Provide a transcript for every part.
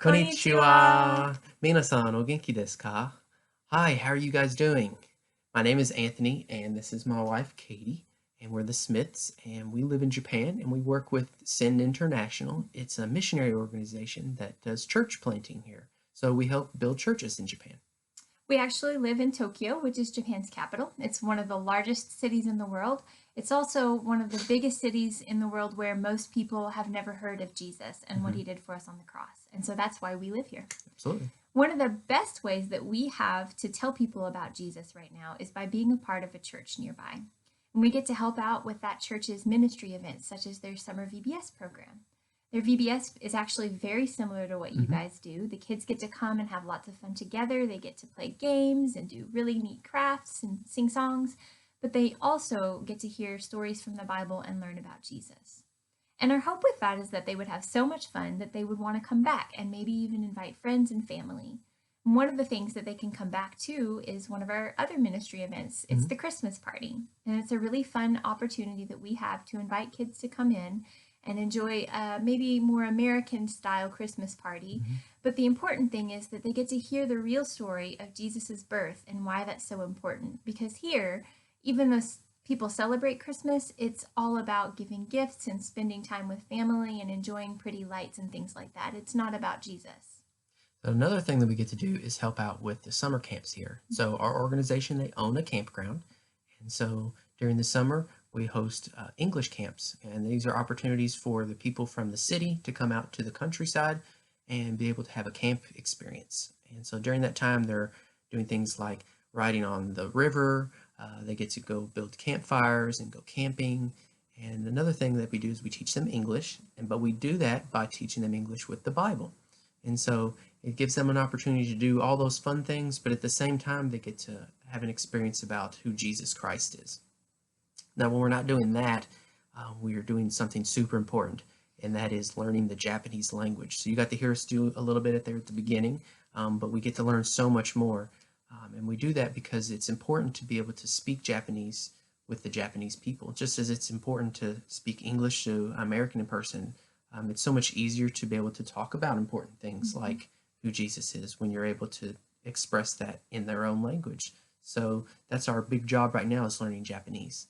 Konnichiwa. Konnichiwa! Minasan, o genki desu ka? Hi, how are you guys doing? My name is Anthony, and this is my wife, Katie, and we're the Smiths, and we live in Japan, and we work with Send International. It's a missionary organization that does church planting here. So we help build churches in Japan. We actually live in Tokyo, which is Japan's capital. It's one of the largest cities in the world. It's also one of the biggest cities in the world where most people have never heard of Jesus and what he did for us on the cross. And so that's why we live here. Absolutely. One of the best ways that we have to tell people about Jesus right now is by being a part of a church nearby. And we get to help out with that church's ministry events, such as their summer VBS program. Their VBS is actually very similar to what you guys do. The kids get to come and have lots of fun together. They get to play games and do really neat crafts and sing songs, but they also get to hear stories from the Bible and learn about Jesus. And our hope with that is that they would have so much fun that they would want to come back and maybe even invite friends and family. And one of the things that they can come back to is one of our other ministry events. It's the Christmas party. And it's a really fun opportunity that we have to invite kids to come in and enjoy maybe more American style Christmas party. But the important thing is that they get to hear the real story of Jesus's birth and why that's so important. Because here, even though people celebrate Christmas, it's all about giving gifts and spending time with family and enjoying pretty lights and things like that. It's not about Jesus. Another thing that we get to do is help out with the summer camps here. So our organization, they own a campground. And so during the summer, we host English camps. And these are opportunities for the people from the city to come out to the countryside and be able to have a camp experience. And so during that time, they're doing things like riding on the river. They get to go build campfires and go camping. And another thing that we do is we teach them English, but we do that by teaching them English with the Bible. And so it gives them an opportunity to do all those fun things, but at the same time, they get to have an experience about who Jesus Christ is. Now, when we're not doing that, we are doing something super important, and that is learning the Japanese language. So you got to hear us do a little bit there at the beginning, but we get to learn so much more. And we do that because it's important to be able to speak Japanese with the Japanese people, just as it's important to speak English to an American person. It's so much easier to be able to talk about important things like who Jesus is when you're able to express that in their own language. So that's our big job right now, is learning Japanese.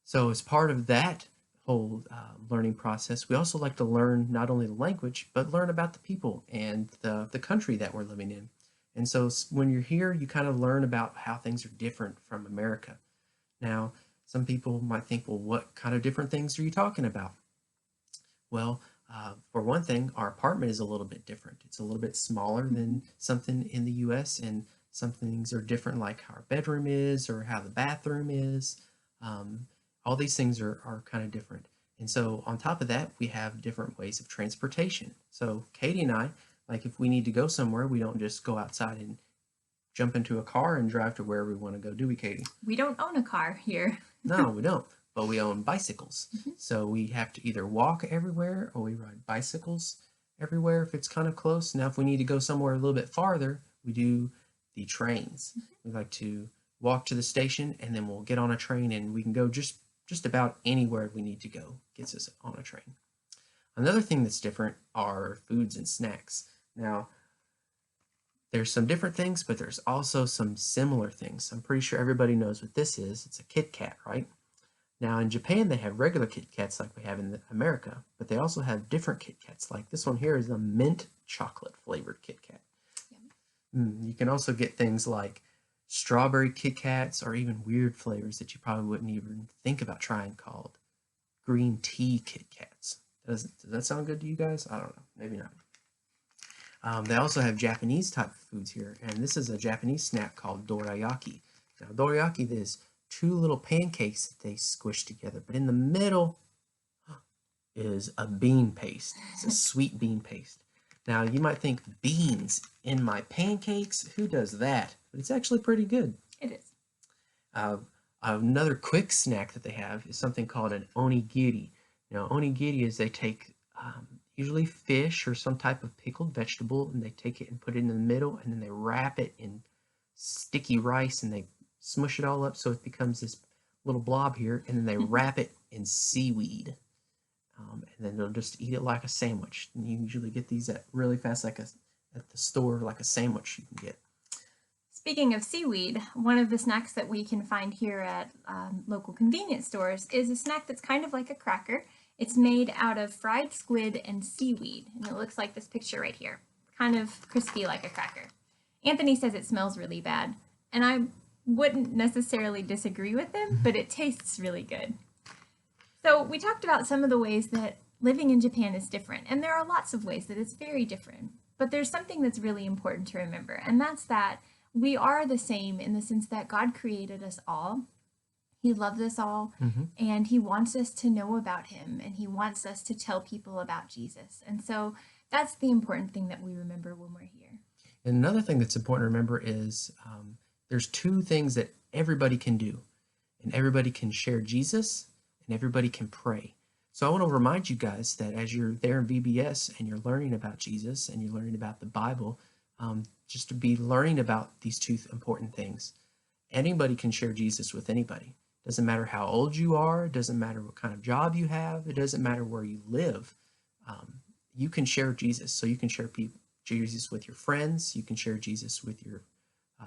So as part of that whole learning process, we also like to learn not only the language, but learn about the people and the country that we're living in. And so when you're here, you kind of learn about how things are different from America. Now, some people might think, well, what kind of different things are you talking about? Well, for one thing, our apartment is a little bit different. It's a little bit smaller than something in the US, and some things are different, like how our bedroom is or how the bathroom is. All these things are kind of different. And so on top of that, we have different ways of transportation. So Katie and I, like if we need to go somewhere, we don't just go outside and jump into a car and drive to wherever we want to go, do we, Katie? We don't own a car here. No, we don't. But we own bicycles. So we have to either walk everywhere or we ride bicycles everywhere if it's kind of close. Now, if we need to go somewhere a little bit farther, we do the trains. We like to walk to the station and then we'll get on a train and we can go just about anywhere we need to go, gets us on a train. Another thing that's different are foods and snacks. Now, there's some different things, but there's also some similar things. I'm pretty sure everybody knows what this is. It's a Kit Kat, right? Now, in Japan, they have regular Kit Kats like we have in America, but they also have different Kit Kats. Like this one here is a mint chocolate flavored Kit Kat. You can also get things like strawberry Kit Kats or even weird flavors that you probably wouldn't even think about trying, called green tea Kit Kats. Does that sound good to you guys? I don't know. Maybe not. They also have Japanese type of foods here, and this is a Japanese snack called dorayaki. Now, dorayaki is two little pancakes that they squish together, but in the middle is a bean paste. It's a sweet bean paste. Now, you might think, beans in my pancakes? Who does that? But it's actually pretty good. It is. Another quick snack that they have is something called an onigiri. Now, onigiri is they take usually fish or some type of pickled vegetable, and they take it and put it in the middle, and then they wrap it in sticky rice, and they smush it all up so it becomes this little blob here, and then they wrap it in seaweed. and then they'll just eat it like a sandwich. And you usually get these at really fast, at the store, like a sandwich you can get. Speaking of seaweed, one of the snacks that we can find here at local convenience stores is a snack that's kind of like a cracker. It's made out of fried squid and seaweed, and it looks like this picture right here, kind of crispy like a cracker. Anthony says it smells really bad, and I wouldn't necessarily disagree with him, but it tastes really good. So we talked about some of the ways that living in Japan is different, and there are lots of ways that it's very different. But there's something that's really important to remember, and that's that we are the same in the sense that God created us all. He loves us all, and he wants us to know about him, and he wants us to tell people about Jesus. And so that's the important thing that we remember when we're here. And another thing that's important to remember is there's two things that everybody can do. And everybody can share Jesus, and everybody can pray. So I want to remind you guys that as you're there in VBS and you're learning about Jesus and you're learning about the Bible, just to be learning about these two important things. Anybody can share Jesus with anybody. Doesn't matter how old you are. It doesn't matter what kind of job you have. It doesn't matter where you live. You can share Jesus. So you can share Jesus with your friends. You can share Jesus with your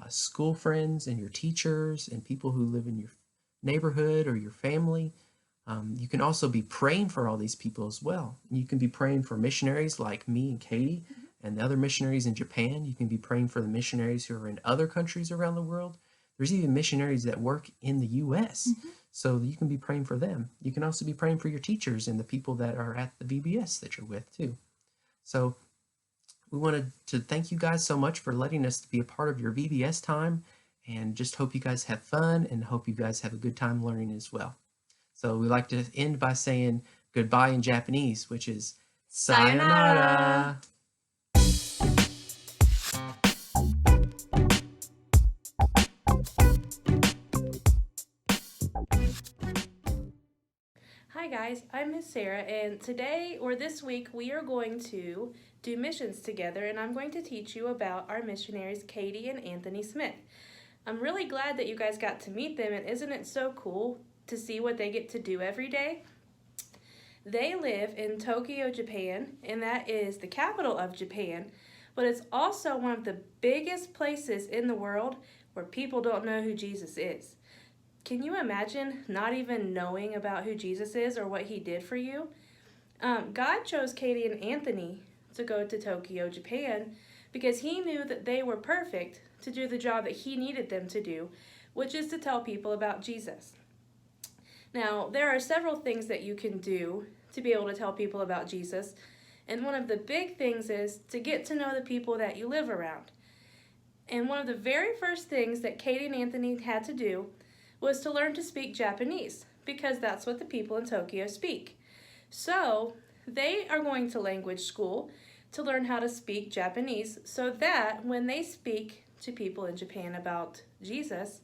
school friends and your teachers and people who live in your neighborhood or your family. You can also be praying for all these people as well. You can be praying for missionaries like me and Katie and the other missionaries in Japan. You can be praying for the missionaries who are in other countries around the world. There's even missionaries that work in the U.S., so you can be praying for them. You can also be praying for your teachers and the people that are at the VBS that you're with too. So we wanted to thank you guys so much for letting us be a part of your VBS time, and just hope you guys have fun and hope you guys have a good time learning as well. So we like to end by saying goodbye in Japanese, which is sayonara. Hi guys, I'm Miss Sarah, and today or this week we are going to do missions together, and I'm going to teach you about our missionaries Katie and Anthony Smith. I'm really glad that you guys got to meet them, and isn't it so cool to see what they get to do every day? They live in Tokyo, Japan, and that is the capital of Japan, but it's also one of the biggest places in the world where people don't know who Jesus is. Can you imagine not even knowing about who Jesus is or what he did for you? God chose Katie and Anthony to go to Tokyo, Japan, because he knew that they were perfect to do the job that he needed them to do, which is to tell people about Jesus. Now, there are several things that you can do to be able to tell people about Jesus, and one of the big things is to get to know the people that you live around. And one of the very first things that Katie and Anthony had to do was to learn to speak Japanese, because that's what the people in Tokyo speak. So they are going to language school to learn how to speak Japanese, so that when they speak to people in Japan about Jesus,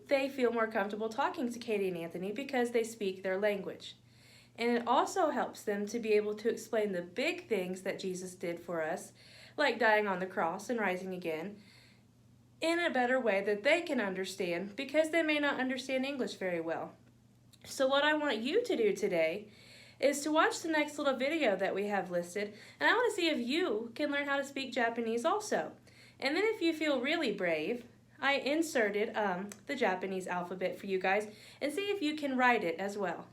they feel more comfortable talking to Katie and Anthony because they speak their language. And it also helps them to be able to explain the big things that Jesus did for us, like dying on the cross and rising again, in a better way that they can understand, because they may not understand English very well. So what I want you to do today is to watch the next little video that we have listed, and I want to see if you can learn how to speak Japanese also. And then if you feel really brave, I inserted the Japanese alphabet for you guys, and see if you can write it as well.